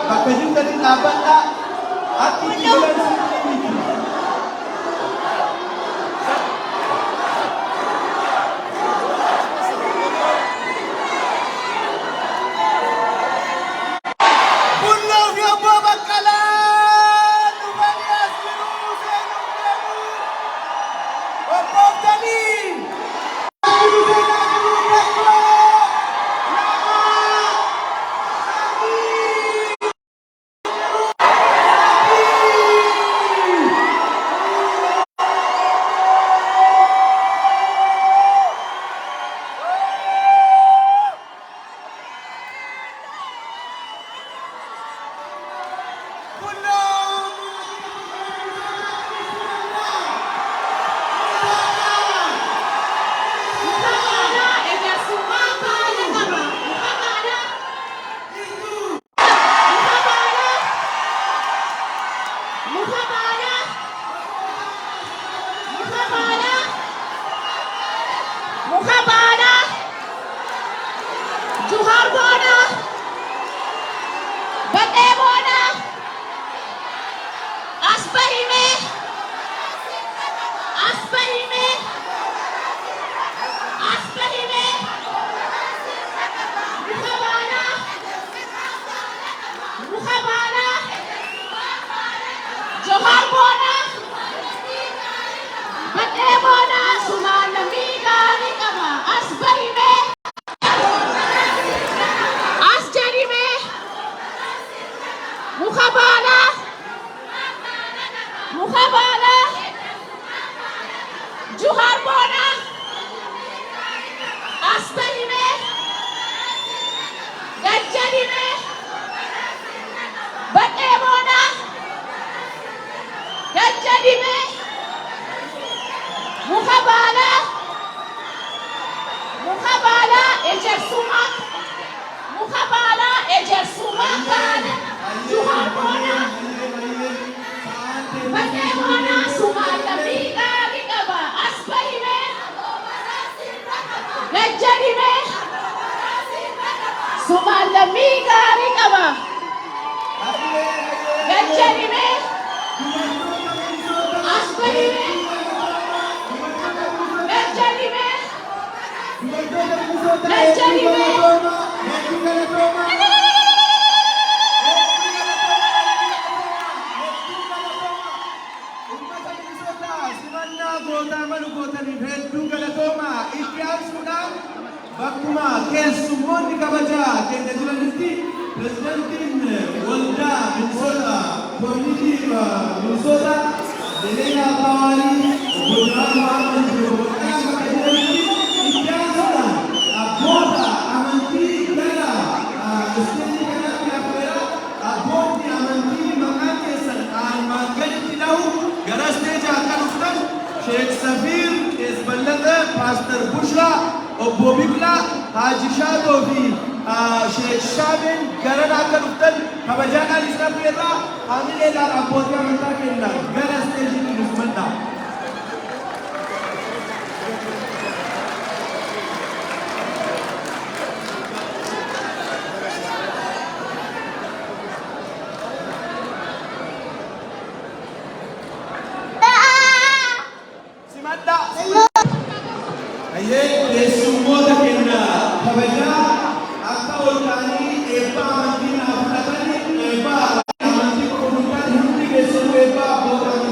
bakka jirtanii dhaabbadhaa akka itti galan Eebba amantii qofa hundaan hundi keessanuu eebba abboota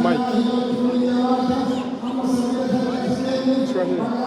Mike. It's right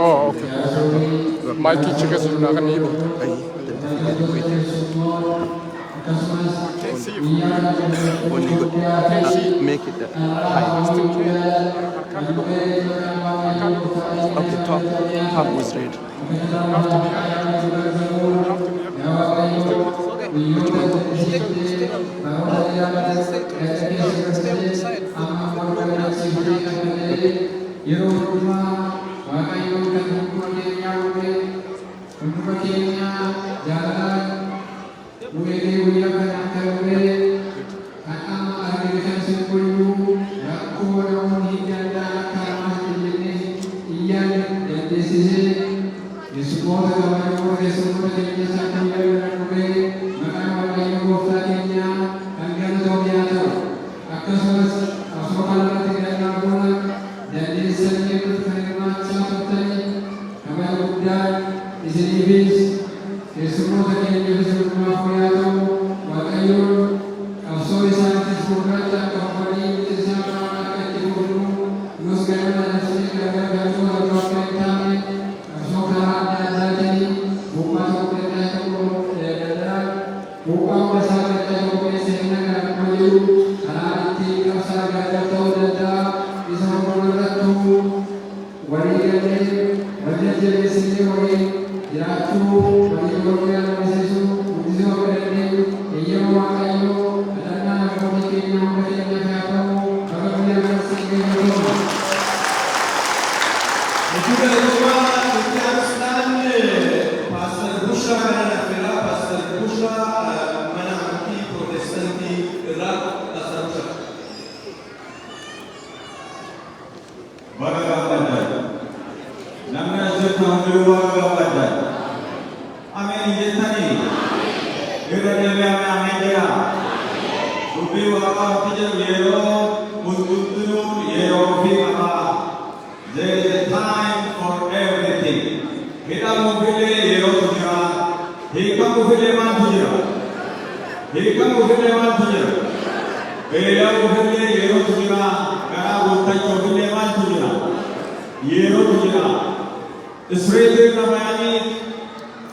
Oh, okay. Mikey cika sudah kan ibu. Can't see you. Only good. Make it high. Still can. Okay, top was red. After the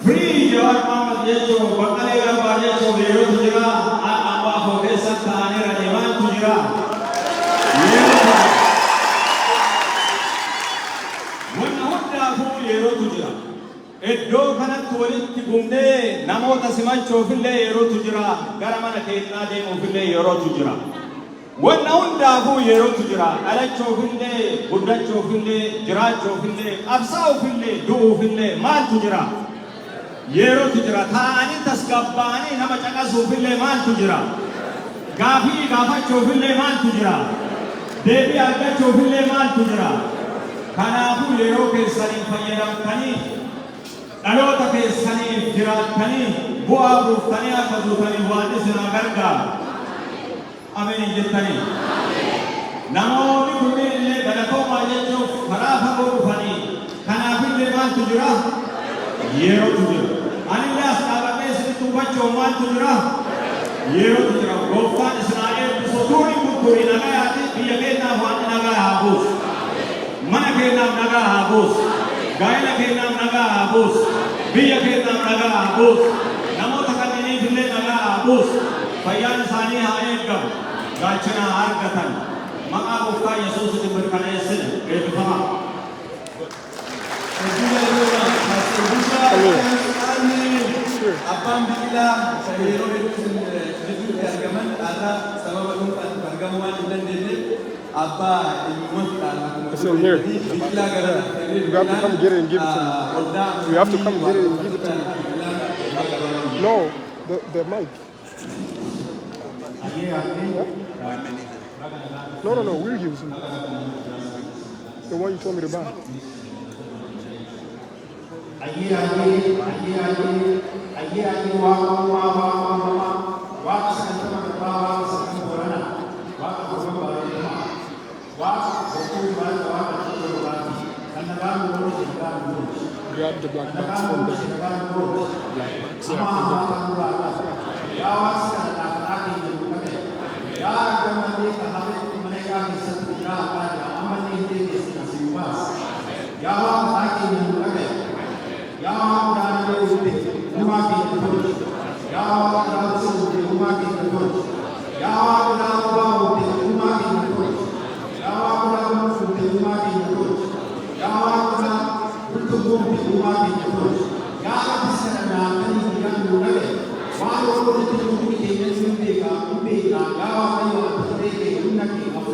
Free Jawar Mohammed jechuun bakka garbaa jechuun yeroo jira abbaa fogeessa ta'anii rajeemaan jira. Wanna hundaafuu yeroo jira. Iddoo kanatti walitti gumnee namoota simachuufillee yeroo jira. Gara mana keenyaa deemuufillee yeroo jira. Wanna hundaafuu yeroo jira. Dhalachuufillee, guddachuufillee, jiraachuufillee, qabsaa'uufillee, du'uufillee maaltu jira? Yeroo jira. Taa'anii tasgabbaa'anii nama caqasuufillee maaltu jira? Gaafii gaafachuufillee maaltu jira? Deebii argachuufillee maaltu jira? Kanaafuu yeroo keessanii fayyadamtanii dhaloota keessanii jiraattanii bu'aa buuftanii akka duutanii waan isin gargaaru. Ameen jettanii. Namoonni kunneen illee galatoomaa jechuuf karaa fagoo dhufanii kanaafillee maaltu jira? Yerootu jira. Anillee as dhaabadhee isinitti hubachuun maaltu jira? Yerootu jira. Gooftaan Israa'el sotuun hin gurgurii nagayaati biyya keenyaaf waan nagaa haa buusu. Mana keenyaaf nagaa haa buusu. Gaa'ela keenyaaf nagaa haa buusu. Biyya keenyaaf nagaa haa buusu. Namoota kanneeniif illee nagaa haa buusu. Fayyaan isaanii haa eegamu. Gaachana haa argatan. Maqaa gooftaa Yesuusitti mirkaneessine eebbifamaa. Abbaan biqilaa yeroo hedduutti argaman irraa sababa dhuunfaan argamuu waan hin dandeenyeef abbaa ilmoota biqilaa gara You have to come get it and give it to me. You have to come get it and give it to me. No, the mic. No, we'll use it. The one you told me to buy. Grab the black box from the black box.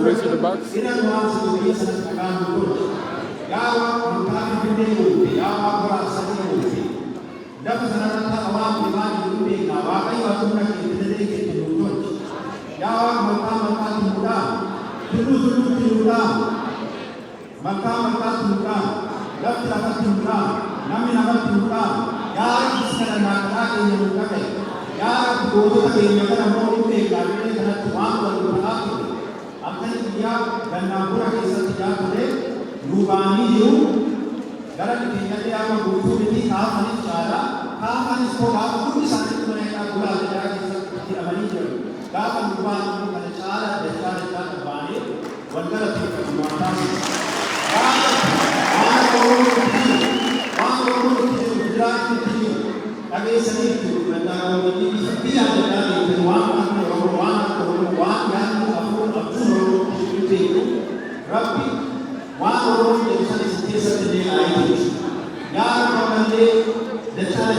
Raise the box. Yawa mengkami bindi yawa beras seni dapat sanadata awam imani bindi yawa kayu asumna kita turun yawa mengkami muda dulu muda mengkami muda dapat muda nami muda yawa sekarang nak ini muda yawa bodoh ini kita mau ini kami sanad tuan berdoa akan dia dan nampura kisah tidak boleh Rubani yu, gara kita dia apa buku ini kapan sekolah buku di sana itu mereka gula ada tidak bani je. Kapan rubani itu ada cara bani, wanda kita semua tahu. Tapi seni itu wanda ini dia ada di ruang Rabbi Wah, jadi satu dia lagi. Yang mengenai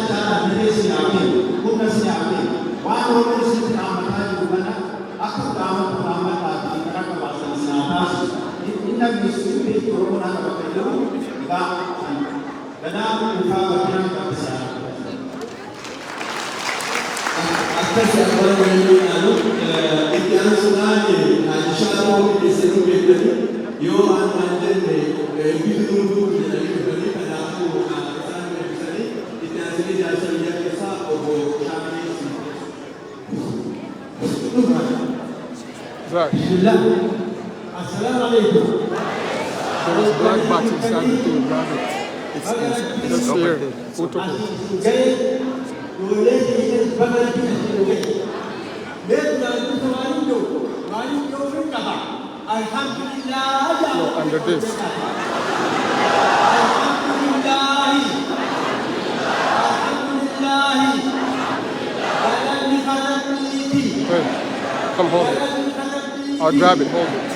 cara diri siapa, bukan siapa. Wah, orang itu nama juga nak. Aku nama tadi kerana bahasa siapa. Ini mesti corona apa itu? Tak. Karena kita berjalan ke besar. Atas apa yang lalu, ikhtiar sudah ni, insyaAllah kita seru berjadi. Yo anjir begitu dulu jadi kembali pada aku sana besar kita sini jasa lihat kisah obo kami Zach. Assalamualaikum. There is black box inside the thing, grab it. It's here. Who took it? Alhamdulillah. No, under this. Hey, come hold it. I'll grab it, hold it.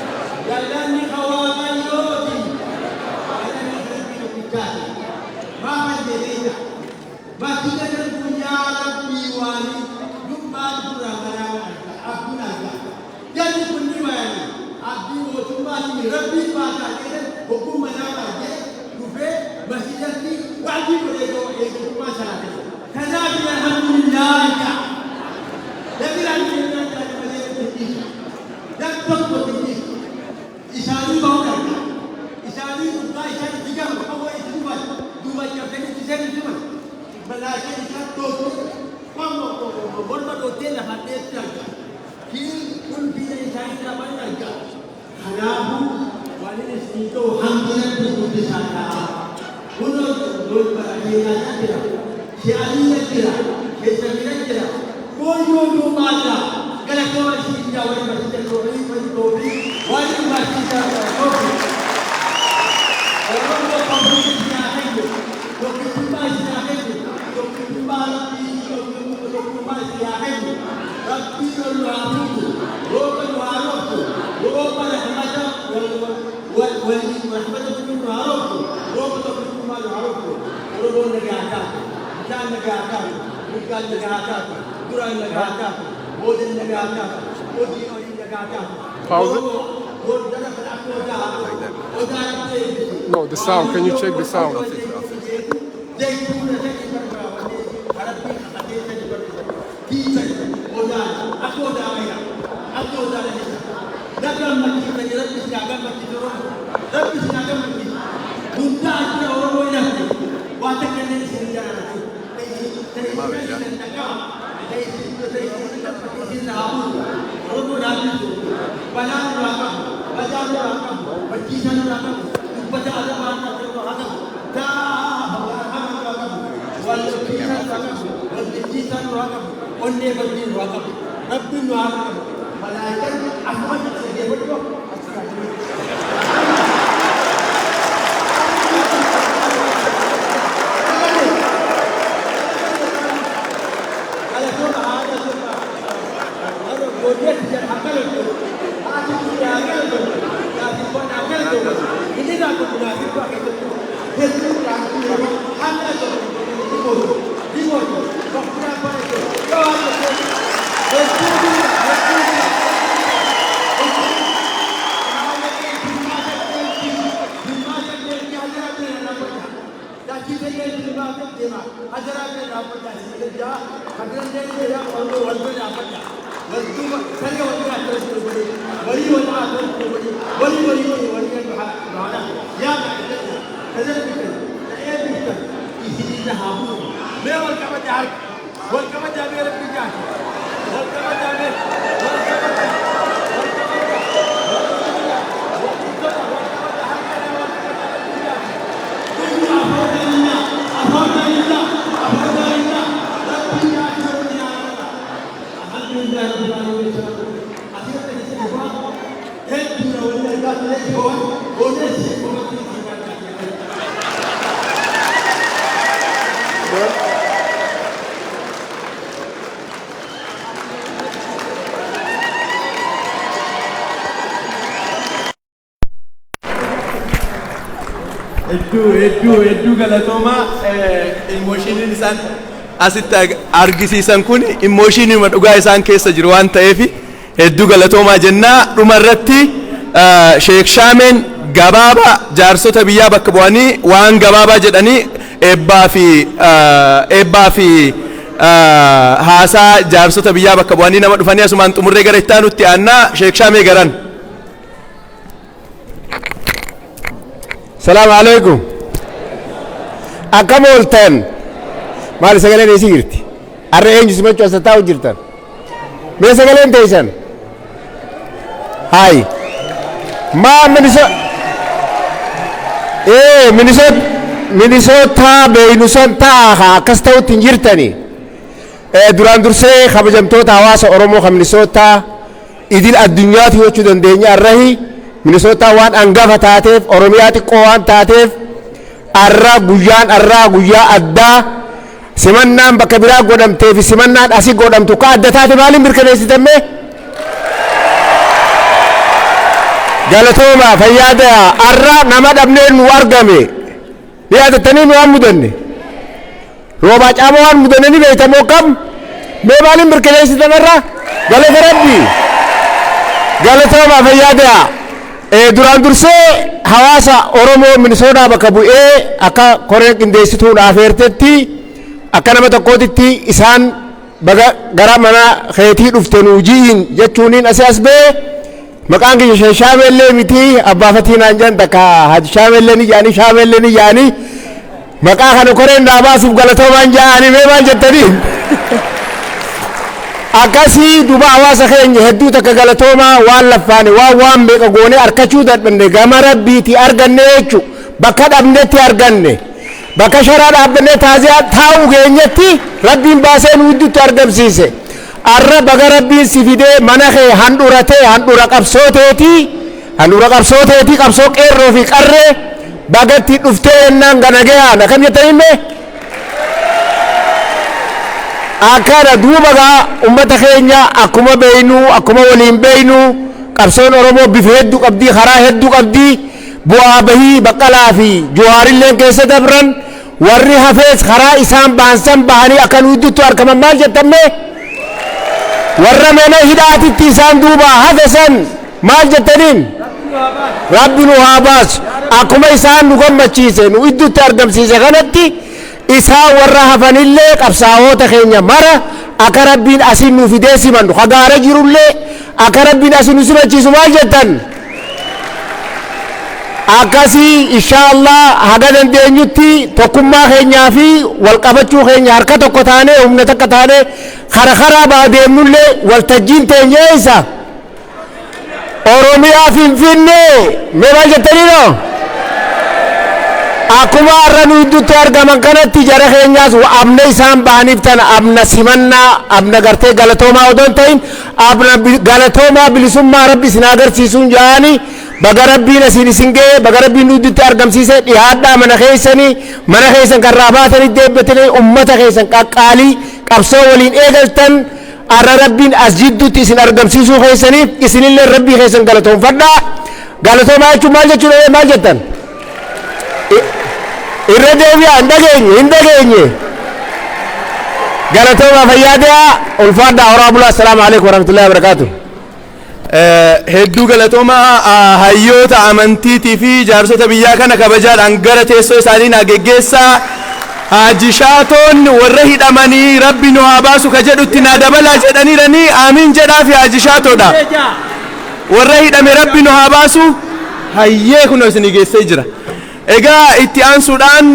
Rabbi Bata hukum mana aja, rupe masih jadi wajib oleh hukum masyarakat. Karena dia alhamdulillah ya. Jadi lagi kita jadi masyarakat ini. Dan betul ini. Isari bau kan? Isari bukan isari tiga, apa itu dua yang ini isari cuma. Malaysia itu tuh, kamu berapa hotel lah hati saja. Kini pun bisa isari apa lagi? Haramu wali itu hampiran di sana. Untuk berbahagia tidak, siapa tidak, siapa tidak. Koyo mata, kalau kau masih jauh masih jauh, wali masih jauh. Orang tu pembeli siapa itu, orang pembeli siapa itu, orang pembeli siapa itu. Tapi orang itu, orang itu. Rupanya macam wali macam itu harus, rupanya itu macam harus, rupanya negara, jangan negara, bukan negara, kurang negara, bodoh negara, bodoh negara. Pause it. No, the sound. Can you check the sound? Dalam masjid kita Rabbi siaga masjid orang, Rabbi siaga masjid. Bunda kita orang yang watak yang ini sejarah itu. Saya Hedduu galatoomaa emoshiniin isaan asitti argisiisan kun emoshiniin dhugaa isaan keessa jiru waan ta'eef hedduu galatoomaa jennaa dhumarratti Sheekh Shaameen gabaabaa jaarsota biyyaa bakka bu'anii waan gabaabaa jedhanii eebbaa fi haasaa jaarsota biyyaa bakka bu'anii nama dhufanii asumaan xumurree gara itti aanutti aannaa Sheekh Shaamee garan. السلام عليكم أكمل تن ما لسه سيرتي أرى إنجز ما تجلس تاو جرتن بس قالين تيسن هاي ما منيسوتا بينوسنتا كستو تنجرتني دوران درسي خبجمتوتا واسا أورمو خمنيسوتا إدين الدنيا تيوچودن دنيا الرهي منيسوتا وان أنغافة تاتيف أورومياتي قوان تاتيف أرى غويا أدى سمنان بكبيرا قدم تيفي سمنان أسي قدم توكا أدى تاتي مالين بركنيسي تمي قالتوما فيادا أرى نمد أبنين وارغمي بيادة تنين وان مدني روباج أموان مدنني بيتا موكم مالين بركنيسي تمرى قالت ربي قالتوما فيادا duraan dursee hawaasa Oromoo Minnesota bakka bu'ee akka koree qindeessituun afeertetti akka nama tokkootitti isaan gara mana keetii dhufte nuujiin jechuuniin as bee maqaan kiyya Sheekh Shaameellee miti abbaa fatiinaan jan takka Haji Shaameellee ni jaani maqaa kana koreen dhaabaasuuf galatoomaan jaani mee maal jettanii akasi duba hawaasa keenya hedduu takka galatoomaa waan laffaane waan meeqa goone arkachuu dadhanne gama rabbiiti arganne jechu bakka dhabnetti arganne bakka sharaa dhaabbanne taaziyaa taa'uu geenyetti rabbiin baasee nu hiddutti argamsiise arra baga rabbiin si fidee mana kee handura qabsooteeti qabsoo qeerroo fi qarree bagatti dhuftee yennaan ganagayaan akkam jettanimme akara duuba gaa ummata keenya akkuma beeynu akkuma waliin beeynu qabsoon Oromoo bifa hedduu qabdi karaa hedduu qabdi bu'aa bahii Baqqalaa fi Jawaarillee keessa dabran warri hafees karaa isaan baansan bahanii akka nu hidduutti argaman maal jettamme warra mana hidhaatitti isaan duuba hafesan maal jettaniin rabbi nu haa baasu akkuma isaan nu gammachiise nu hidduutti argamsiise kanatti isaa warra hafanillee qabsaa'oota keenya mara akka rabbiin asin nu fidee simannu hagaara jirullee akka rabbiin asin nu simachiisu maal jettan akkasii inshaallah haga dandeenyutti tokkummaa keenyaa fi walqabachuu keenya harka tokko taane humna takka taane karaa baadeemnullee waltajjiin teenya isa Oromiyaa Finfinnee mee maal jettaniinoo akkuma arra nu hidduutti argaman kanatti jara keenyaas abna isaan bahaniif tana abna simannaa abna gartee galatoomaa odoon ta'in abna galatoomaa bilisummaa rabbi isin agarsiisuun jaani baga rabbiin isin ga'e baga rabbiin nu hidduutti argamsiise dhiyaadhaa mana keessan karraa baatanii deebbatanii ummata keessan qaqqaalii qabsoo waliin eegaltan arra rabbiin as jidduutti isin argamsiisuu keessaniif isinillee rabbii keessan galatoonfadhaa galatoomaa jechuun maal jechuudha maal jettan irra deebi'aa hin dhageenye galatoomaa fayyaadhaa ulfaadhaa horaa bulaa assalaamu alaikum warahmatullahi wabarakaatuh hedduu galatoomaa hayyoota amantiitii fi jaarsota biyyaa kana kabajaadhaan gara teessoo isaanii naa geggeessaa haajishaatoon warra hidhamanii rabbi nu haa baasu ka jedhutti naa dabalaa jedhaniiranii aamiin jedhaa fi haajishaatoodha warra hidhame rabbi nu haa baasu hayyee kun isin geessee jira egaa itti aansuudhaan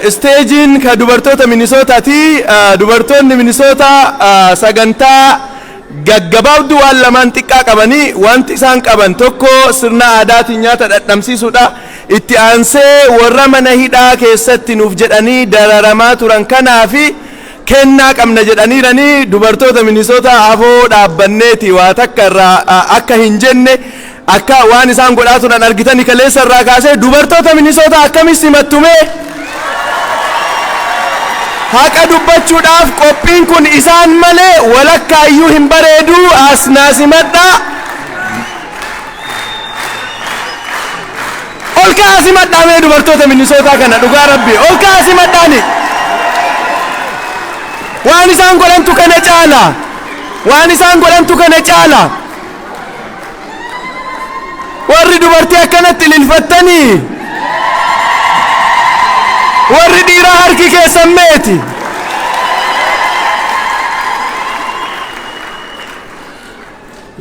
isteejiin ka dubartoota Minnesootaati dubartoonni Minnesota sagantaa gaggabaabduu waan lamaan xiqqaa qabanii wanti isaan qaban tokko sirna aadaatiin nyaata dhadhamsiisuudha itti aansee warra mana hidhaa keessatti nuuf jedhanii dararamaa turan kanaafi kennaa qabna jedhaniiranii dubartoota Minnesota afoo dhaabbanneeti waa takka irraa akka hin jenne akka waan isaan godhaa turan argitanii kaleessa irraa kaasee dubartoota Minnesota akkamis simattume haqa dubbachuudhaaf qophiin kun isaan malee walakkaayyuu hin bareedu asnaa simadha ol kaa simadhaamee dubartoota Minnesota kana dhugaa rabbi ol kaa simadhaani waan isaan godhantu kana caala waan isaan godhantu kana caala warri dubartii akkanatti lilfattanii warri dhiiraa harki keessan meeti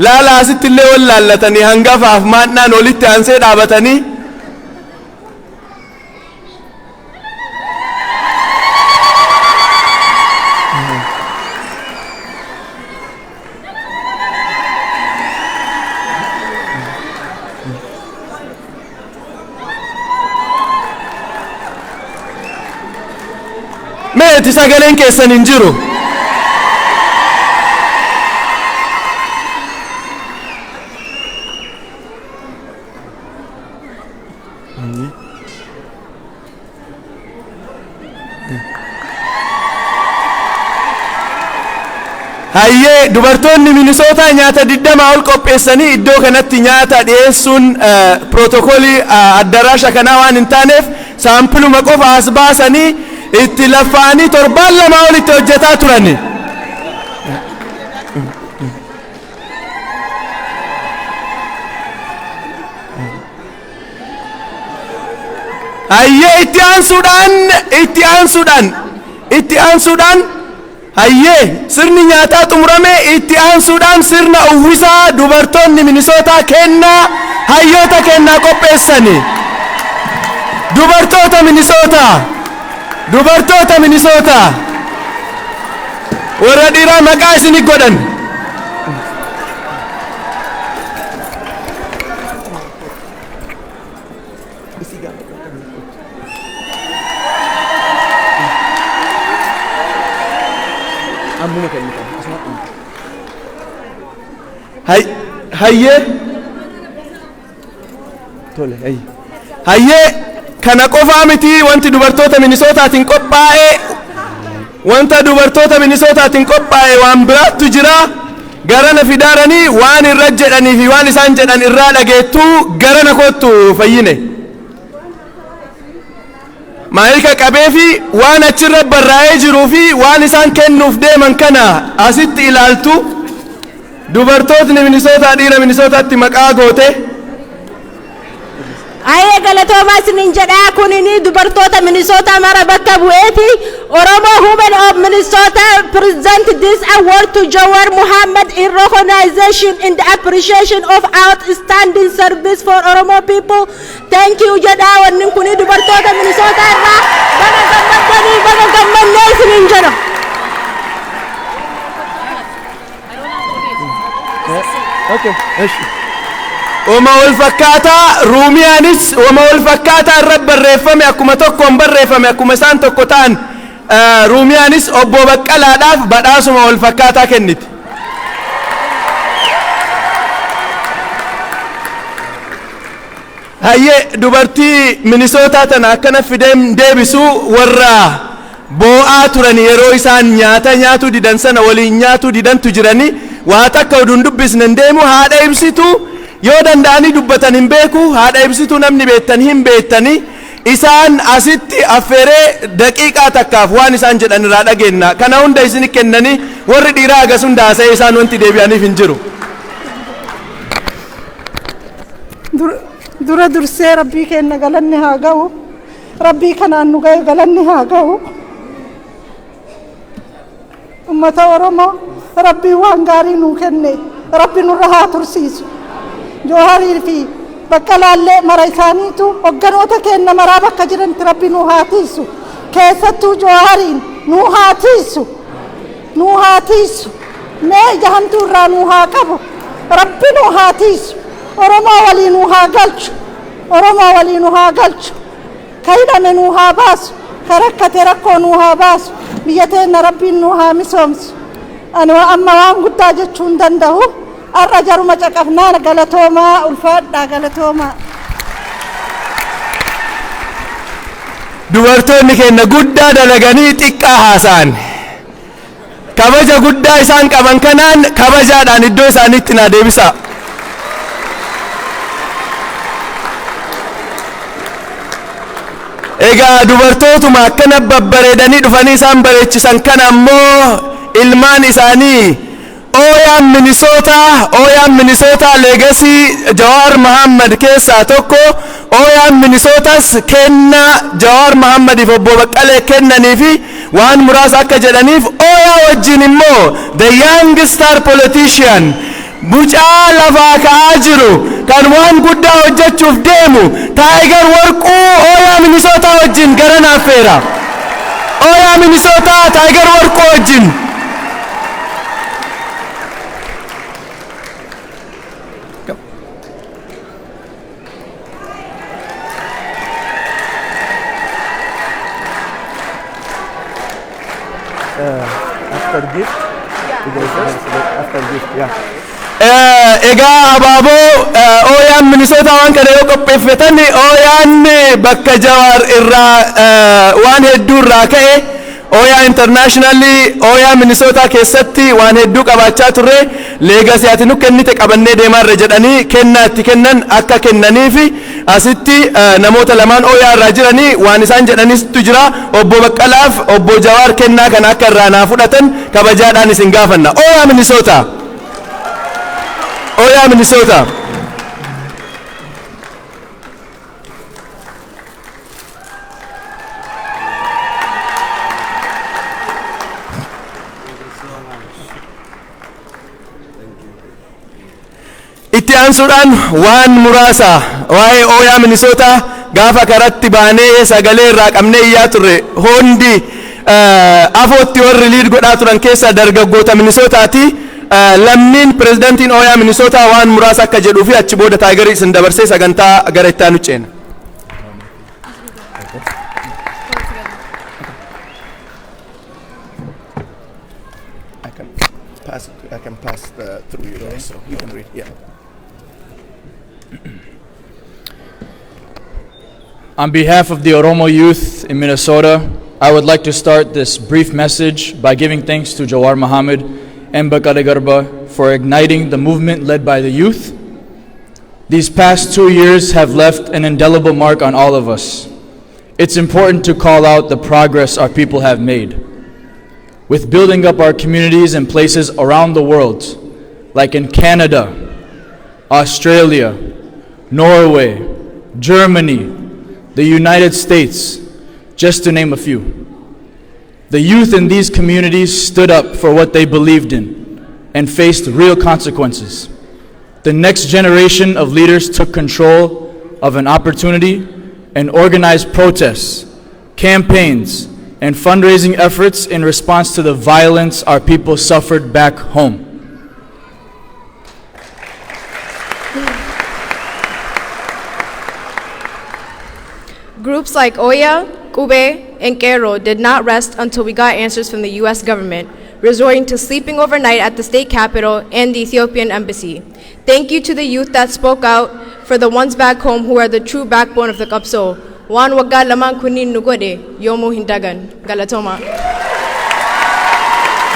laala asitti illee wal laallatanii hangafaaf maannaan olitti aansee dhaabatanii meeti sagaleen keessan hin jiru hayyee dubartoonni Minnesota nyaata 20 ol qopheessanii iddoo kanatti nyaata dhiyeessuun protookoolii addaraasha kanaa waan hin taaneef saampiluma qofa as baasanii itti lafaanii torbaan lama olitti hojjetaa turani hayyee itti aansuudhaan hayyee sirni nyaataa xumurame itti aansuudhaan sirna uwwisaa dubartoonni Minnesota kennaa hayyoota kennaa qopheessani dubartoota Minnesota warra dhiiraa maqaa isin godhan hayyee kana qofaa miti wanti dubartoota Minnesotaatiin qophaa'e waan biraattu jira garana fidaaranii waan irra jedhanii fi waan isaan jedhan irraa dhageettu garana kottu fayyine maayika qabee fi waan achirra barraa'ee jiruu fi waan isaan kennuuf deeman kana asitti ilaaltu dubartootni Minnesota dhiira Minnesotaatti maqaa goote Aye galatoomaa isinin jedhaa kunini dubartoota Minnesota mara bakka bu'eeti Oromo Women of Minnesota present this award to Jawar Mohammed in recognition in the appreciation of outstanding service for Oromo people. Thank you jedhaa wanni kuni dubartoota Minnesota irraa baga gammadanii isinin jedha. Okay. Oma wal fakkaataa Ruumiyaanis oma wal fakkaataa irra barreeffame akkuma tokkoon barreeffame akkuma isaan tokko ta'an Ruumiyaanis obbo Baqqalaadhaaf badhaasuma wal fakkaataa kenniti. Hayyee dubartii Minnesota tana akkana fideen deebisu warra boo'aa turan yeroo isaan nyaata nyaatu didan sana waliin nyaatu didantu jirani waa takka oduun dubbisnen deemu haadha ibsitu yoo danda'anii dubbatan hin beeku haadha ibsitu namni beektan hin beektani isaan asitti affeeree daqiiqaa takkaaf waan isaan jedhan irraa dhageenna kana hunda isin kennani warri dhiiraa agas hunda haasa'ee isaan wanti deebi'aniif hin jiru. dura dursee rabbii kenna galanni haa ga'u rabbii kanaan nu ga'e galanni haa ga'u. Ummata Oromoo rabbii waan gaarii nuu kenne rabbi nurra haa tursiisu. Jawaarii fi Baqqalaallee mara isaaniitu hogganoota keenya maraa bakka jiranitti rabbi nuu haa tiisu. Keessattuu Jawaariin nuu haa tiisu. Nuu haa tiisu. Mee jahantuu irraa nuu haa qabu. Rabbi nuu haa tiisu. Oromoo walii nuu haa galchu. Oromoo walii nuu haa galchu. Ka hidhame nuu haa baasu. Ka rakkate rakkoo nuu haa baasu. Biyya teenya rabbiin nuu haa misoomsu. Ani amma waan guddaa jechuu hin danda'u. Arra jaruma caqafnaan galatoomaa ulfaadhaa galatoomaa. Dubartoonni keenya guddaa dalaganii xiqqaa haasa'an. Kabaja guddaa isaan qaban kanaan kabajaadhaan iddoo isaaniitti naa deebisa. Egaa dubartootuma akkana babbareedanii dhufanii isaan bareechisan kana ammoo ilmaan isaanii Oyaan Minnesota legacy Jawar Mohammed keessa tokko Oyaan Minnesotas kenna Jawar Mohammed obbo Baqqalee kennanii fi waan muraasa akka jedhaniif Oyaa wajjin immoo the young star politician bucaa lafaa ka'aa jiru kan waan guddaa hojjechuuf deemu Tiger Warquu Oyaa Minnesota wajjin gara naafeera. Oyaa Minnesota Tiger Warquu wajjin. After gift? After gift, yeah. Ega ababo Oyaan Minnesota waan kana yoo qopheeffatan Oyaan bakka Jawar irraa waan hedduu irraa ka'e Oyaa internationally Oyaa Minnesota keessatti waan hedduu qabaachaa turre legacy ati nu kennite qabannee deemaarre jedhanii kennaa itti kennan akka kennaniifi asitti namoota lamaan Oyaa irraa jiranii waan isaan jedhaniitu jira obbo Baqqalaaf obbo Jawar kennaa kana akka irraa naa fudhatan kabajaadhaan isin gaafanna. Oyaa Minnesota. Oyaa Minnesota. Itti aansuudhaan waan muraasa waa'ee Oyaa Minnesota gaafa karatti baanee sagalee irraa qabnee iyyaa turre hundi afootti warri liid godhaa turan keessa dargaggoota Minnesotaati. Lammiin pirezidantiin Oyaa Minnesota waan muraasa akka jedhuu fi achi booda Tiger isin dabarsee sagantaa gara itti aanu ceena. I can pass through you guys, so you can read. Yeah. On behalf of the Oromo youth in Minnesota, I would like to start this brief message by giving thanks to Jawar Mohammed and Baqqalee Garba for igniting the movement led by the youth. These past 2 years have left an indelible mark on all of us. It's important to call out the progress our people have made. With building up our communities in places around the world, like in Canada, Australia, Norway, Germany, the United States, just to name a few. The youth in these communities stood up for what they believed in and faced real consequences. The next generation of leaders took control of an opportunity and organized protests, campaigns, and fundraising efforts in response to the violence our people suffered back home. Groups like Oya, Kube, and Kero did not rest until we got answers from the US government, resorting to sleeping overnight at the state capitol and the Ethiopian embassy. Thank you to the youth that spoke out for the ones back home who are the true backbone of the Kapso. Wan wagga laman kunin nugode, yomo hindagan. Galatoma.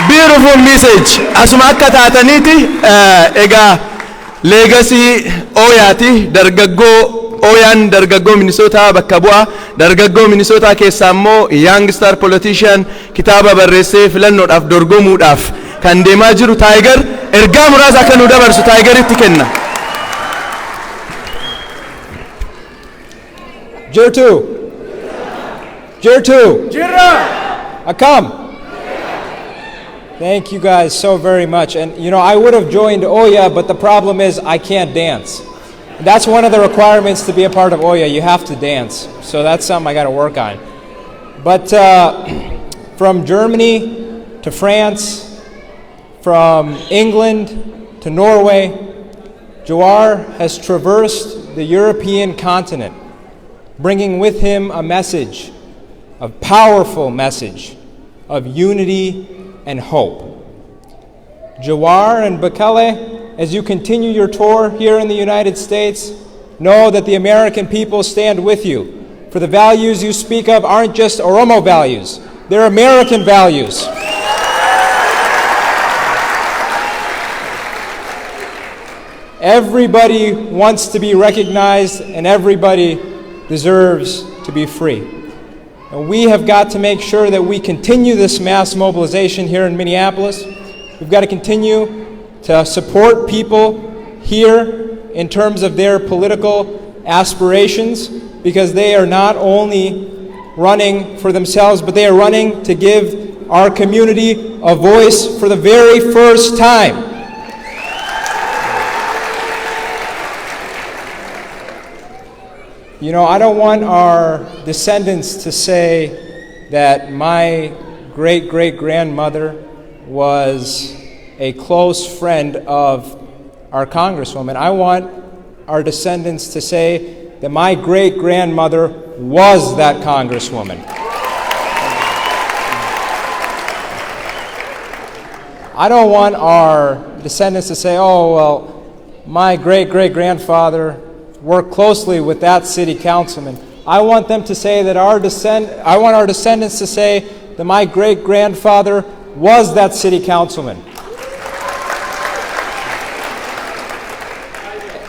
Beautiful message. Asuma akka taataniti ega legacy Oyaati dargaggoo Oyaan dargaggoo Minnesota bakka bu'a. Dargaggoo Minnesota keessaa immoo young star politician kitaaba barreessee filannoodhaaf dorgomuudhaaf kan deemaa jiru Tiger ergaa muraasa akka nu dabarsu Tigeritti kenna. J2. Jirtu. Akam. Thank you guys so very much. And you know, I would have joined Oya, but the problem is I can't dance. That's one of the requirements to be a part of Oya. You have to dance. So that's something I got to work on. But from Germany to France, from England to Norway, Jawar has traversed the European continent, bringing with him a message, a powerful message of unity and hope. Jawar and Bekele, as you continue your tour here in the United States, know that the American people stand with you. For the values you speak of aren't just Oromo values, they're American values. Everybody wants to be recognized and everybody deserves to be free. And we have got to make sure that we continue this mass mobilization here in Minneapolis. We've got to continue to support people here in terms of their political aspirations, because they are not only running for themselves, but they are running to give our community a voice for the very first time. You know, I don't want our descendants to say that my great-great-grandmother was a close friend of our Congresswoman. I want our descendants to say that my great-grandmother was that Congresswoman. I don't want our descendants to say, oh, well, my great-great-grandfather work closely with that city councilman. I want them to say that our descendants to say that my great-grandfather was that city councilman.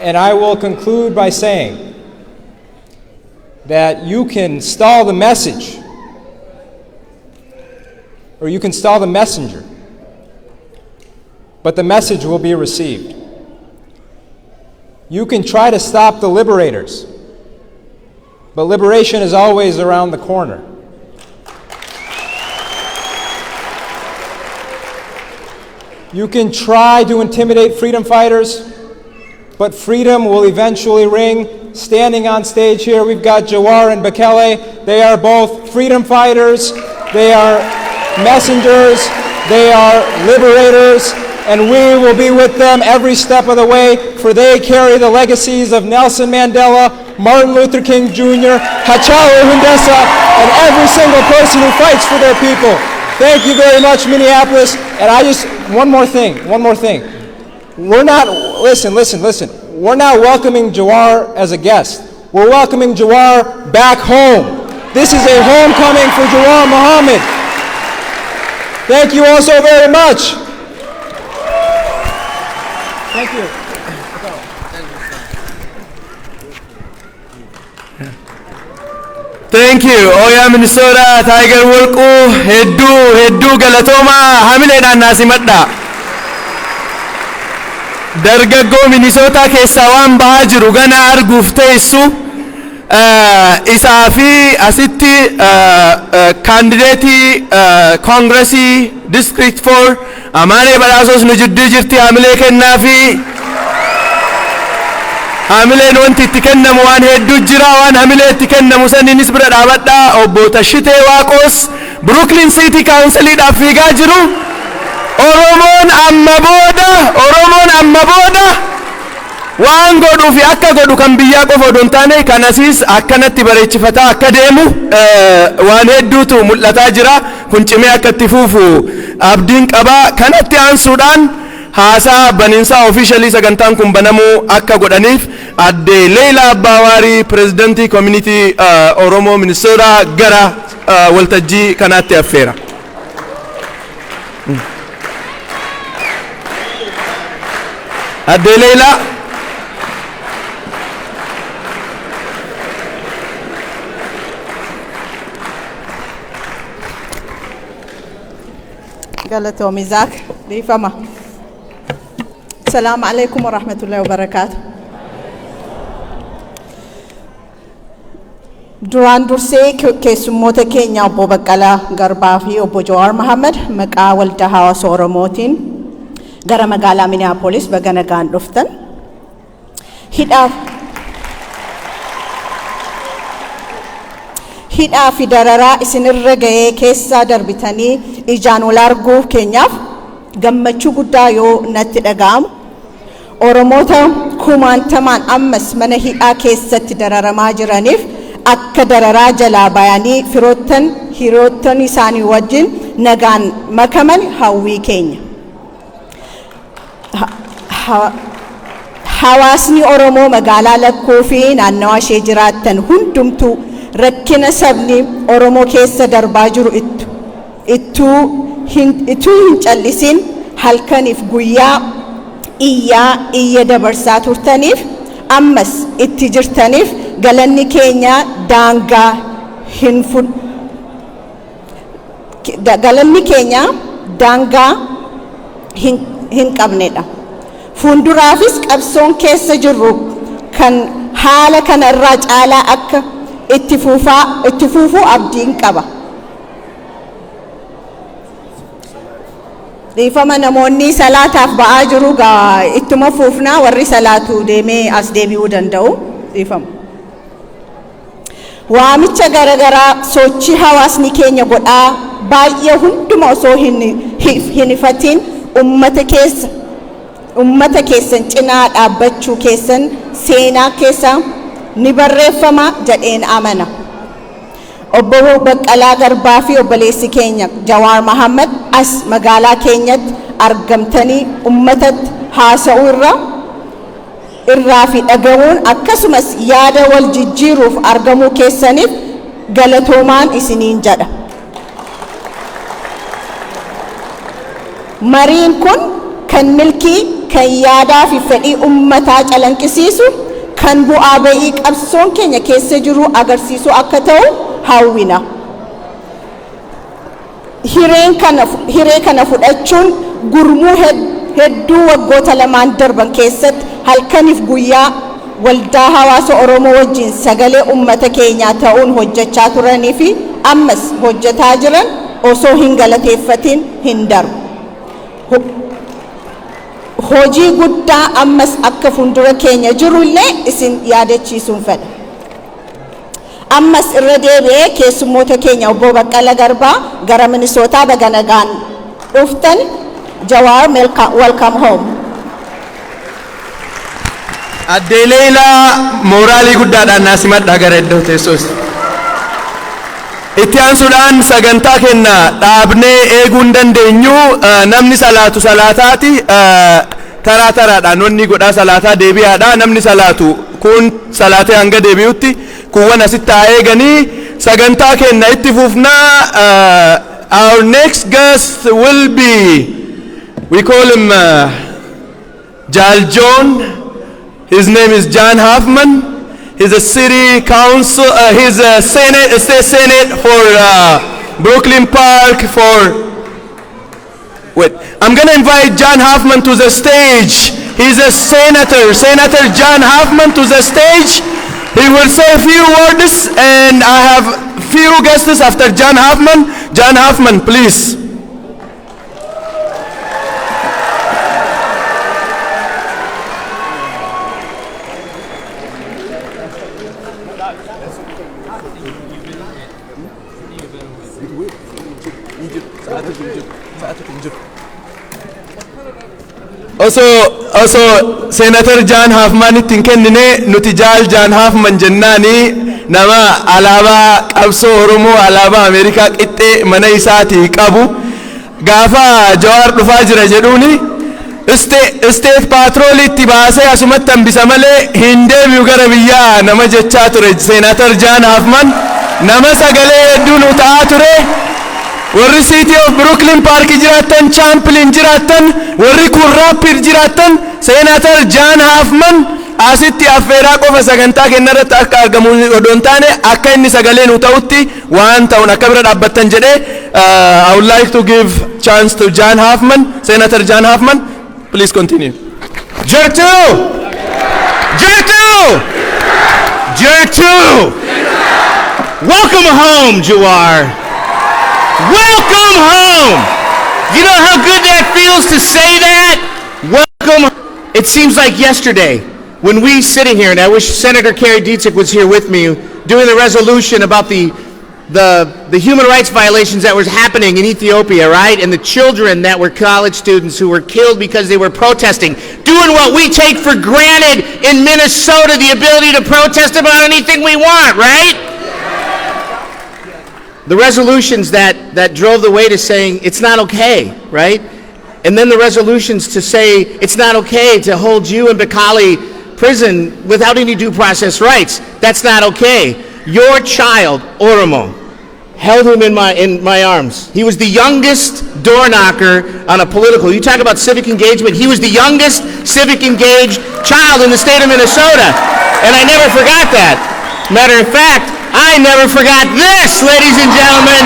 And I will conclude by saying that you can stall the message, or you can stall the messenger, but the message will be received. You can try to stop the liberators, but liberation is always around the corner. You can try to intimidate freedom fighters, but freedom will eventually ring. Standing on stage here, we've got Jawar and Bekele. They are both freedom fighters, they are messengers, they are liberators, and we will be with them every step of the way, for they carry the legacies of Nelson Mandela, Martin Luther King Jr., Hachalu Hundessa, and every single person who fights for their people. Thank you very much, Minneapolis. And one more thing. We're not, listen. We're not welcoming Jawar as a guest. We're welcoming Jawar back home. This is a homecoming for Jawar Mohammed. Thank you all so very much. Thank you. Thank you. Oya Minnesota, Tiger Wolku, Heddu Galatoma, Hamileedhaan naasimadha. Dargaggoo Minnesota keessaa waan bahaa jiru gana arguuf teessu isaa fi asitti kandideetii Congressii District 4 Amaanee Badhaasos nu jidduu jirti. Hamilee kennaa fi hamileen wanti itti kennamu waan hedduu jira. Waan hamilee itti kennamu saniinis bira dhaabadhaa. Obbo Tashitee Waaqos Brooklyn City Councilidhaaf fiigaa jiru. Oromoon amma booda waan godhuu fi akka godhu kan biyyaa qofa odoo hin taane kan asiis akkanatti bareechifataa akka deemu waan hedduutu mul'ataa jira. Kun cimee akka itti fufu abdiin qaba. Kanatti aansuudhaan haasaa baniinsaa officially sagantaan kun banamuu akka godhaniif adde Leila Abbawaarii Presidenti Community Oromoo Minnesota gara waltajjii kanaatti affeera. Adde Leila. قالتهم إزاك لي فما السلام عليكم ورحمة الله وبركاته. Duraan dursee keessummoota keenya obbo Baqqalaa Garbaa fi obbo Jawar Mohammed maqaa waldaa hawaasa Oromootiin gara magaalaa Minneapolis baga nagaan dhuftan. Hidhaa fi dararaa isinirra ga'ee keessaa darbitanii ijaan wal arguu keenyaaf gammachuu guddaa yoo natti dhaga'amu. Oromoota kumaantamaan ammas mana hidhaa keessatti dararamaa jiraniif akka dararaa jalaa bayanii firoottan isaanii wajjin nagaan makaman hawwii keenya. Hawaasni Oromoo magaalaa Lakkoo fi naannawa ishee jiraattan hundumtuu rakkina sabni Oromoo keessa darbaa jiru ittuu hin callisin halkaniif guyyaa iyya dabarsaa turtaniif ammas itti jirtaniif galanni keenya daangaa hin qabnedha. Fuulduraafis qabsoon keessa jirru kan haala kanarraa caalaa akka itti fufuu abdiin qaba. Dhiifama namoonni salaataaf ba'aa jiru ittuma fuufnaa warri salaatu deemee as deebi'uu danda'u. Dhiifama. Waamicha garagaraa sochii hawaasni keenya godhaa baay'ee hunduma osoo hin ifatiin ummata keessan cinaa dhaabbachuu keessan seenaa keessa ni barreeffama jedheen amana. Obbo Baqqalaa Garbaa fi obboleessi keenya Jawar Mohammed as magaalaa keenyatti argamtanii ummatatti haasa'uu irraa fi dhaga'uun akkasumas yaada wal jijjiiruuf argamuu keessaniif galatoomaan isiniin jedha. Mariin kun kan milkii kan yaadaa fi fedhii ummataa calanqisiisu kan bu'aa ba'ii qabsoon keenya keessa jiru agarsiisu akka ta'u hawwina. Hiree kana fudhachuun gurmuu hedduu waggoota lamaan darban keessatti halkaniif guyyaa waldaa hawaasa Oromoo wajjin sagalee ummata keenyaa ta'uun hojjechaa turanii fi ammas hojjetaa jiran osoo hin galateeffatiin hin darbu. Hojii guddaa ammas akka fuuldura keenya jiru illee isin yaadachiisuun fedha. Ammas irra deebi'ee keessummoota keenya obbo Baqqalaa Garbaa gara Minnesota baga nagaan dhuftan. Jawar, welcome home. Adde Leila moraalii guddaadhaan naasimadhaa gara iddoo teessoos. Itti aansuudhaan sagantaa kenna dhaabnee eeguu hin dandeenyu namni salaatu salaataati taraa taraadhaan wanni godhaa salaataa deebi'aadha namni salaatu kun salaatee hanga deebi'utti kuwwan asitti haa eeganii sagantaa kenna itti fufnaa. Our next guest will be, we call him Jal John. His name is John Hoffman. He's a city council, he's a state senate for Brooklyn Park wait, I'm gonna invite John Hoffman to the stage. He's a senator, Senator John Hoffman to the stage. He will say a few words and I have few guests after John Hoffman. John Hoffman, please. Also Senator John Hoffman ittiin kennine nuti jaal John Hoffman jennaani nama alaabaa qabsoo Oromoo alaabaa Ameerikaa qixxee mana isaatii qabu gaafa Jawar dhufaa jira jedhuuni state patrol itti baasee asumatti hambisa malee hin deebi'u gara biyyaa nama jechaa ture Senator John Hoffman nama sagalee hedduu nu ta'aa ture. Warri City of Brooklyn Park jiraatan, Champlain jiraatan, warri Kurrappir jiraatan, Senator John Hoffman asitti affeeraa qofa sagantaa kennarratti akka argamu odoon taane akka inni sagalee nu ta'utti waan ta'uun akka bira dhaabbattan jedhee I would like to give chance to John Hoffman, Senator John Hoffman. Please continue. Jertu! Jertu! Jertu! Welcome home, Jawar. Welcome home. You know how good that feels to say that? Welcome. It seems like yesterday when we sitting here, and I wish Senator Kerry Dietzig was here with me, doing the resolution about the human rights violations that was happening in Ethiopia, right? And the children that were college students who were killed because they were protesting, doing what we take for granted in Minnesota, the ability to protest about anything we want, right? The resolutions that drove the way to saying it's not okay, right? And then the resolutions to say it's not okay to hold you in Bekali prison without any due process rights. That's not okay. Your child, Oromo, held him in my arms. He was the youngest door knocker on a political. You talk about civic engagement. He was the youngest civic engaged child in the state of Minnesota. And I never forgot that. Matter of fact, I never forgot this, ladies and gentlemen.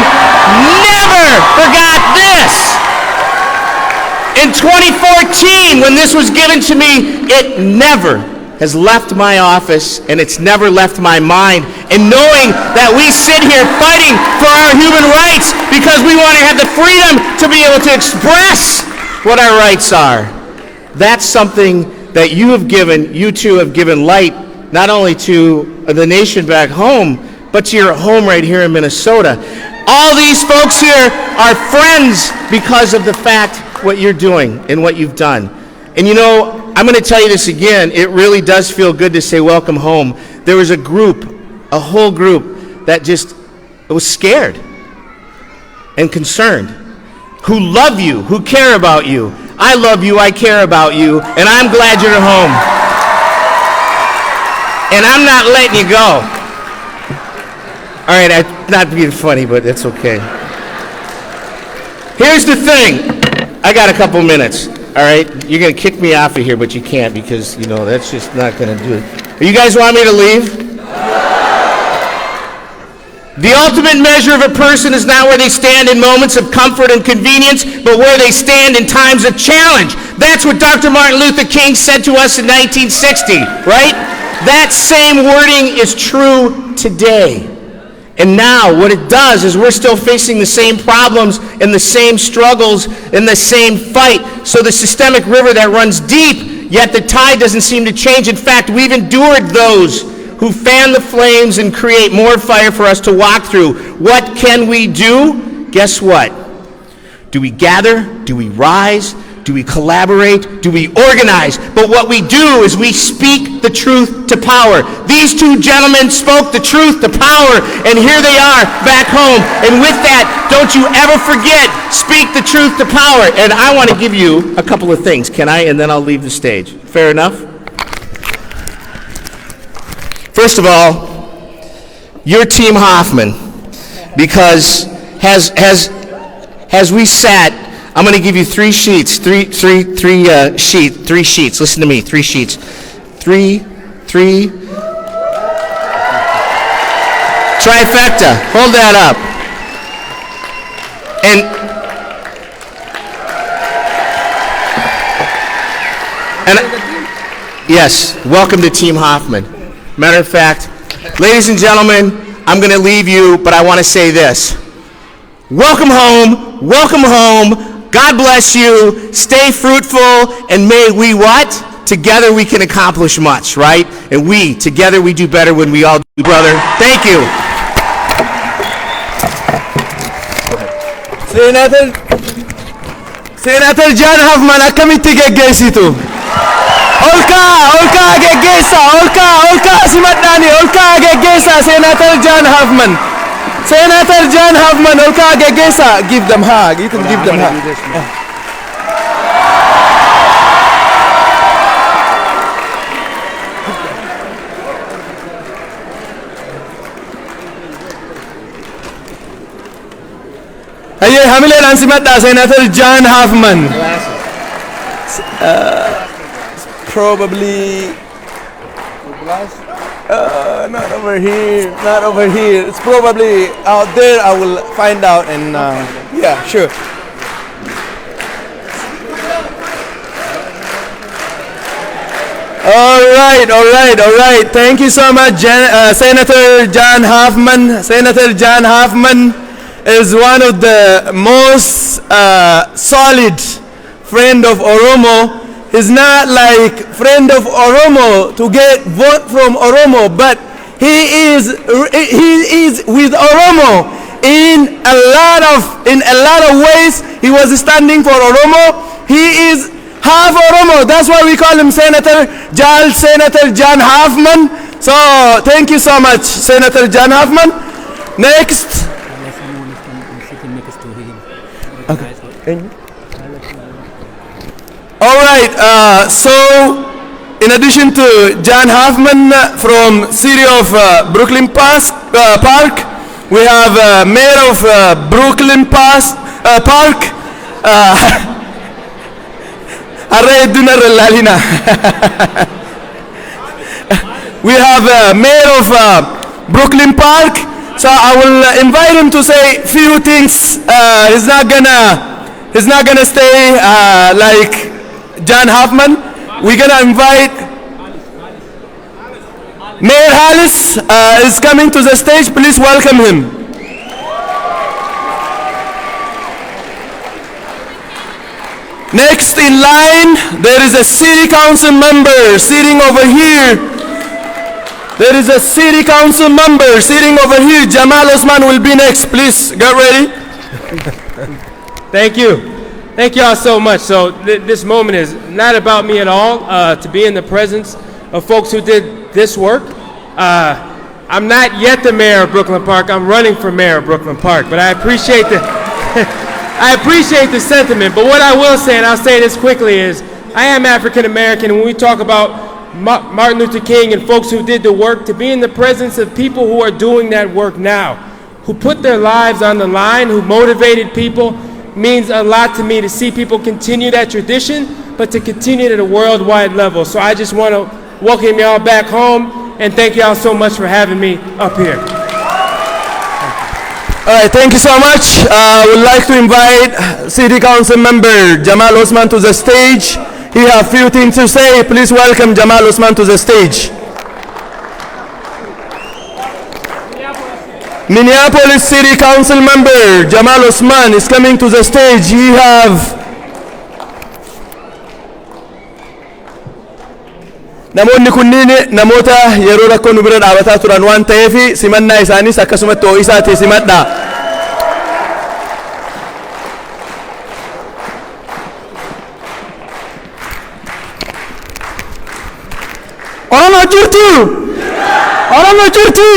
Never forgot this. In 2014, when this was given to me, it never has left my office, and it's never left my mind. And knowing that we sit here fighting for our human rights because we want to have the freedom to be able to express what our rights are. That's something that you two have given light, not only to the nation back home, but to your home right here in Minnesota. All these folks here are friends because of the fact what you're doing and what you've done. And you know, I'm going to tell you this again, it really does feel good to say welcome home. There was a whole group that just was scared and concerned, who love you, who care about you. I love you, I care about you, and I'm glad you're home. And I'm not letting you go. All right, I'm not being funny, but it's okay. Here's the thing. I got a couple minutes, all right? You're going to kick me off of here, but you can't because, you know, that's just not going to do it. You guys want me to leave? The ultimate measure of a person is not where they stand in moments of comfort and convenience, but where they stand in times of challenge. That's what Dr. Martin Luther King said to us in 1960, right? That same wording is true today. And now what it does is we're still facing the same problems and the same struggles and the same fight. So the systemic river that runs deep, yet the tide doesn't seem to change. In fact, we've endured those who fan the flames and create more fire for us to walk through. What can we do? Guess what? Do we gather? Do we rise? Do we collaborate? Do we organize? But what we do is we speak the truth to power. These two gentlemen spoke the truth to power, and here they are back home. And with that, don't you ever forget, speak the truth to power. And I want to give you a couple of things, can I? And then I'll leave the stage. Fair enough? First of all, you're Team Hoffman, because as we sat, I'm going to give you three sheets. Three sheets. Listen to me. 3 sheets. Three. Trifecta. Hold that up. And yes, welcome to Team Hoffman. Matter of fact, ladies and gentlemen, I'm going to leave you, but I want to say this. Welcome home. Welcome home. God bless you, stay fruitful, and may we what? Together we can accomplish much, right? And together we do better when we all do, brother. Thank you. Senator John Hoffman, akkamitti geggeessitu? Olkaa geggeessa, olkaa simadhaani, olkaa geggeessa, Senator John Hoffman. Senator John Hoffman, olkaa geggeessa. Give them hug. You can give them hug. Aye, hamileen an simadhaa Senator John Hoffman. Probably. Not over here. Not over here. It's probably out there. I will find out and yeah, sure. All right. Thank you so much, Senator John Hoffman. Senator John Hoffman is one of the most solid friend of Oromo. He's not like friend of Oromo to get vote from Oromo, but he is with Oromo in a lot of ways. He was standing for Oromo. He is half Oromo. That's why we call him Senator John Hoffman. So thank you so much, Senator John Hoffman. Next. Okay. All right. So in addition to John Hoffman from City of Brooklyn Park, we have Mayor of Brooklyn Park. We have Mayor of Brooklyn Park. So I will invite him to say few things. He's not gonna stay like John Hoffman. We're gonna invite Mayor Hollis is coming to the stage. Please welcome him. Next in line, there is a city council member sitting over here. There is a city council member sitting over here. Jamal Osman will be next. Please get ready. Thank you. Thank y'all so much. So this moment is not about me at all. To be in the presence of folks who did this work. I'm not yet the mayor of Brooklyn Park. I'm running for mayor of Brooklyn Park. But I appreciate the I appreciate the sentiment. But what I will say, and I'll say this quickly, is I am African American. When we talk about Martin Luther King and folks who did the work, to be in the presence of people who are doing that work now, who put their lives on the line, who motivated people, means a lot to me to see people continue that tradition, but to continue at a worldwide level. So I just want to welcome y'all back home and thank y'all so much for having me up here. All right, thank you so much. I would like to invite City Council Member Jamal Osman to the stage. He has a few things to say. Please welcome Jamal Osman to the stage. Minneapolis City Council Member Jamal Osman is coming to the stage. He have namoonni kunniin namoota yeroo rakkoo nu bira dhaabataa turan waan ta'eef simannaa isaanis akkasumatti ho'isaati simadha. Oromo jirtu! Oromo jirtu!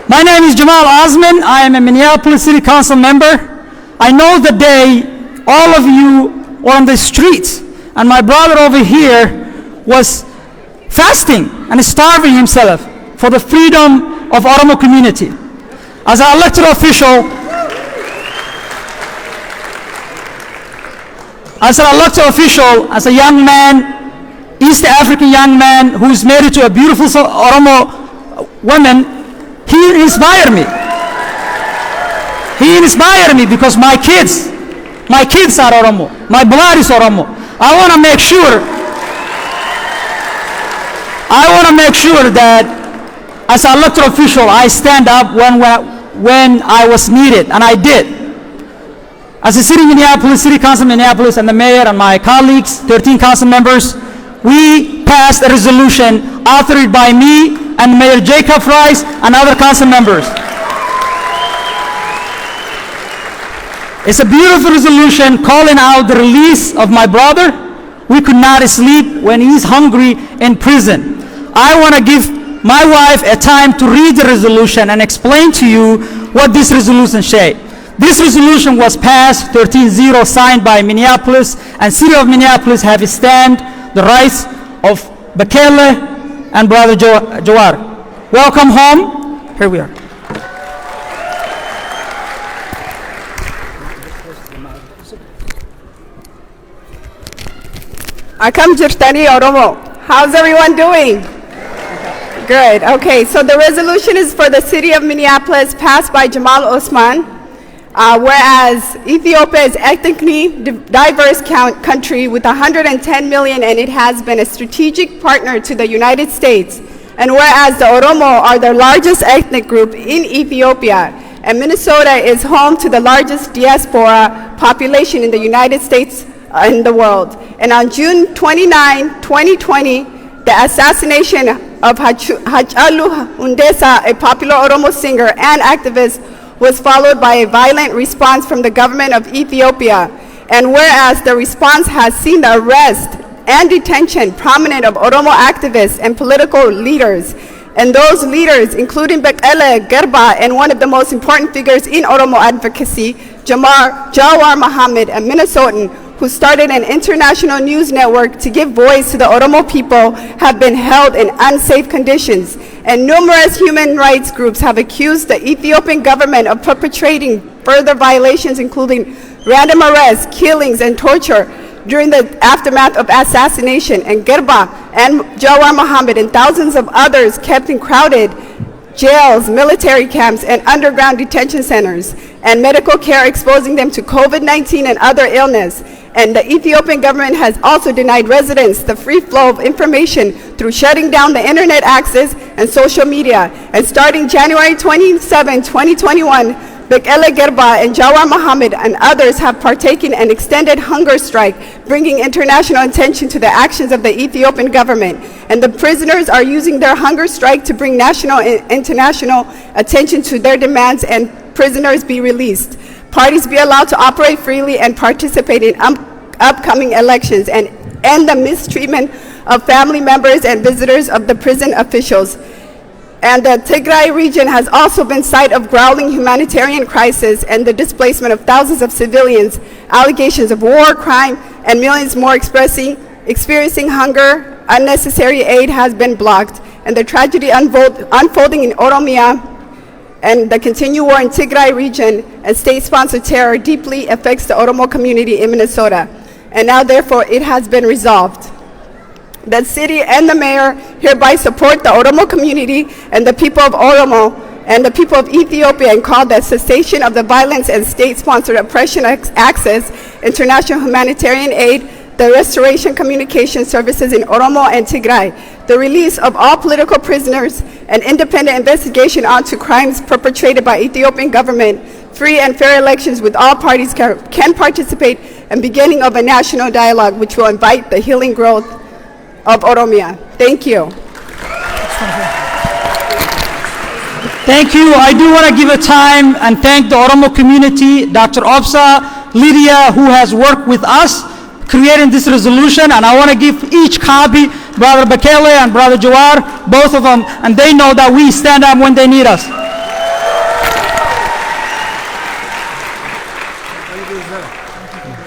My name is Jamal Osman. I am a Minneapolis City Council member. I know the day all of you were on the streets and my brother over here was fasting and starving himself for the freedom of Oromo community. As an elected official, as a young man, East African young man who's married to a beautiful Oromo woman, he inspired me. He inspired me because my kids are Oromo. My blood is Oromo. I want to make sure that as an elected official, I stand up when I was needed, and I did. As a City Council Minneapolis, and the mayor and my colleagues, 13 council members, we passed a resolution authored by me and Mayor Jacob Rice and other council members. It's a beautiful resolution calling out the release of my brother. We could not sleep when he's hungry in prison. I want to give my wife a time to read the resolution and explain to you what this resolution says. This resolution was passed 13-0, signed by Minneapolis, and City of Minneapolis have stand the rights of Bekele and Brother Jawar. Welcome home. Here we are. Akam jirtani Oromo. How's everyone doing? Good. Okay, so the resolution is for the City of Minneapolis, passed by Jamal Osman. Whereas Ethiopia is ethnically diverse country with 110 million, and it has been a strategic partner to the United States. And whereas the Oromo are the largest ethnic group in Ethiopia, and Minnesota is home to the largest diaspora population in the United States and the world. And on June 29, 2020, the assassination of Hachalu Hundessa, a popular Oromo singer and activist, was followed by a violent response from the government of Ethiopia. And whereas the response has seen the arrest and detention prominent of Oromo activists and political leaders, and those leaders, including Bekele Gerba, and one of the most important figures in Oromo advocacy, Jawar Mohammed, a Minnesotan who started an international news network to give voice to the Oromo people, have been held in unsafe conditions. And numerous human rights groups have accused the Ethiopian government of perpetrating further violations, including random arrests, killings, and torture during the aftermath of assassination. And Gerba and Jawar Mohammed and thousands of others kept in crowded jails, military camps, and underground detention centers, and medical care exposing them to COVID-19 and other illness. And the Ethiopian government has also denied residents the free flow of information through shutting down the internet access and social media. And starting January 27, 2021, Bekele Gerba and Jawar Mohammed and others have partaken in an extended hunger strike, bringing international attention to the actions of the Ethiopian government. And the prisoners are using their hunger strike to bring national and international attention to their demands, and prisoners be released. Parties be allowed to operate freely and participate in upcoming elections, and end the mistreatment of family members and visitors of the prison officials. And the Tigray region has also been site of growling humanitarian crisis and the displacement of thousands of civilians, allegations of war, crime, and millions more experiencing hunger. Unnecessary aid has been blocked, and the tragedy unfolding in Oromia and the continued war in Tigray region and state-sponsored terror deeply affects the Oromo community in Minnesota. And now, therefore, it has been resolved. The city and the mayor hereby support the Oromo community and the people of Oromo and the people of Ethiopia, and call the cessation of the violence and state-sponsored oppression access, international humanitarian aid, the restoration communication services in Oromo and Tigray, the release of all political prisoners, and independent investigation onto crimes perpetrated by Ethiopian government, free and fair elections with all parties can participate, and beginning of a national dialogue which will invite the healing growth of Oromia. Thank you. Thank you. I do want to give a time and thank the Oromo community, Dr. Obsa, Lydia, who has worked with us creating this resolution, and I want to give each copy, Brother Bekele and Brother Jawar, both of them, and they know that we stand up when they need us.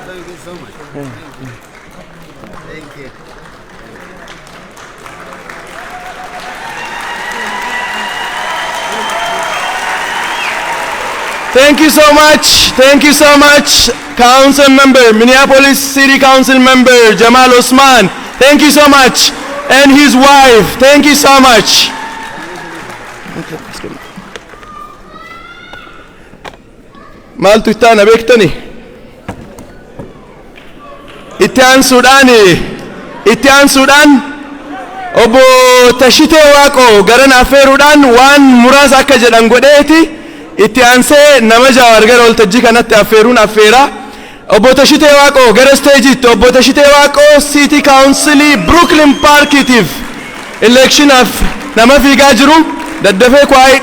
Thank you so much. Thank you. Thank you so much. Thank you so much, Council Member, Minneapolis City Council Member Jamal Osman. Thank you so much. And his wife. Thank you so much. Maaltu ittaana beektani? Itti aansuudhaan obbo Tashitee Waaqoo gara naafeeruudhaan waan muraasa akka jedhan godheeti. Itti aansee nama Jawar gara waltajjii kanatti affeeruun affeera. Obbo Tashitee Waaqoo gara steejiitti. Obbo Tashitee Waaqoo City Council Brooklyn Parkitiif electionaaf nama fiigaa jiru. Daddafee kwaa'ee.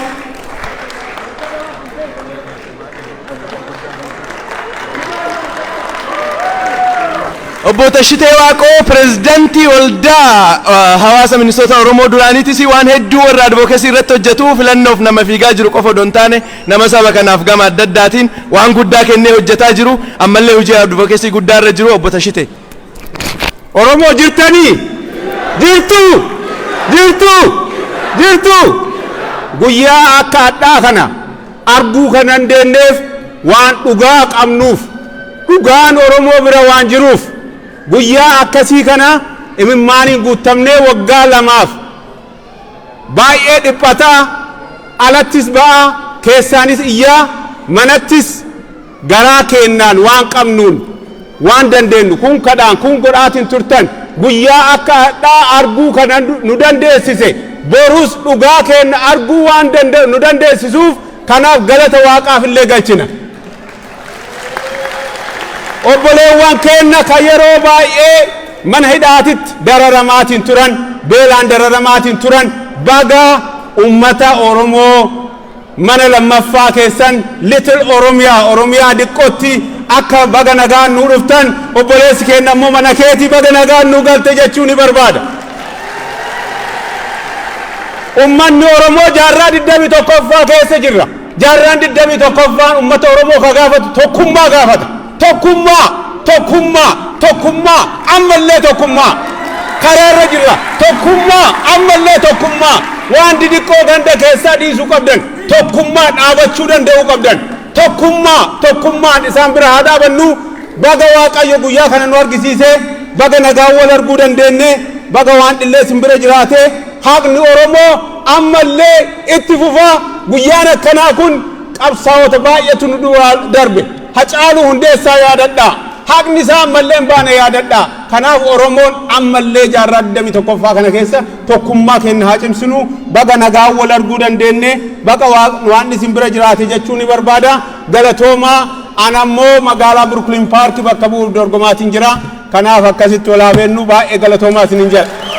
Obbo Tashitee Waaqoo Pireezidantii waldaa hawaasa Minnesota Oromoo duraaniitis waan hedduu warra advocacy irratti hojjetu, filannoof nama fiigaa jiru qofa odoo hin taane nama saba kanaaf gama adda addaatiin waan guddaa kennee hojjetaa jiru. Ammallee hojii advocacy guddaa irra jiru obbo Tashitee. Oromoo jirtanii? Jirtu! Guyyaa akka hadhaa kana arguu kan dandeenyeef waan dhugaa qabnuuf, dhugaan Oromoo bira waan jiruuf, guyyaa akkasii kana imimmaaniin guutamnee waggaa lamaaf baay'ee dhiphataa, alattis ba'aa, keessaanis iyyaa, manattis garaa keennaan waan qabnuun waan dandeenyu kun kadhaan kun godhaatiin turtan guyyaa akka hadhaa arguu kana nu dandeessise borus dhugaa keenya arguu waan nu dandeessisuuf kanaaf galata waaqaaf illee galchina. Obboleewwan keenya ka yeroo baay'ee mana hidhaatitti dararamaatiin turan beelaan dararamaatiin turan baga ummata Oromoo mana lammaffaa keessan Little Oromiyaa diqqootti akka baga nagaan nu dhuftan obboleessi keenya ammoo mana keetii baga nagaan nu galte jechuu ni barbaada. Ummanni Oromoo jaarraa 21ffaa keessa jirra. Jaarraan 21ffaan ummata Oromoo ka gaafatu tokkummaa gaafata. Tokkummaa ammallee tokkummaa karaarra jirra. Tokkummaa ammallee tokkummaa waan didiqqoo ganda keessaa dhiisuu qabdan tokkummaa dhaabachuu danda'uu qabdan. Tokkummaan isaan bira haa dhaabannu. Baga Waaqayyo guyyaa kana nu argisiise baga nagaan wal arguu dandeenye baga waan dhillee simbira jiraate haqni Oromoo ammallee itti fufaa. Guyyaan akkanaa kun qabsaa'ota baay'eetu nu dura darbe. Hacaaluu Hundeessaa yaadadhaa. Haqni isaa ammallee hin baane yaadadhaa. Kanaaf Oromoon ammallee jaarraa 21ffaa kana keessa tokkummaa keenya haa cimsinu baga nagaan wal arguu dandeenye baga waan isin bira jiraate jechuu ni barbaada. Galatoomaa an ammoo magaalaa Brooklyn Park bakka bu'uuf dorgomaatiin jira. Kanaaf akkasitti wal haa beennu baay'ee galatoomaa isinin jedha.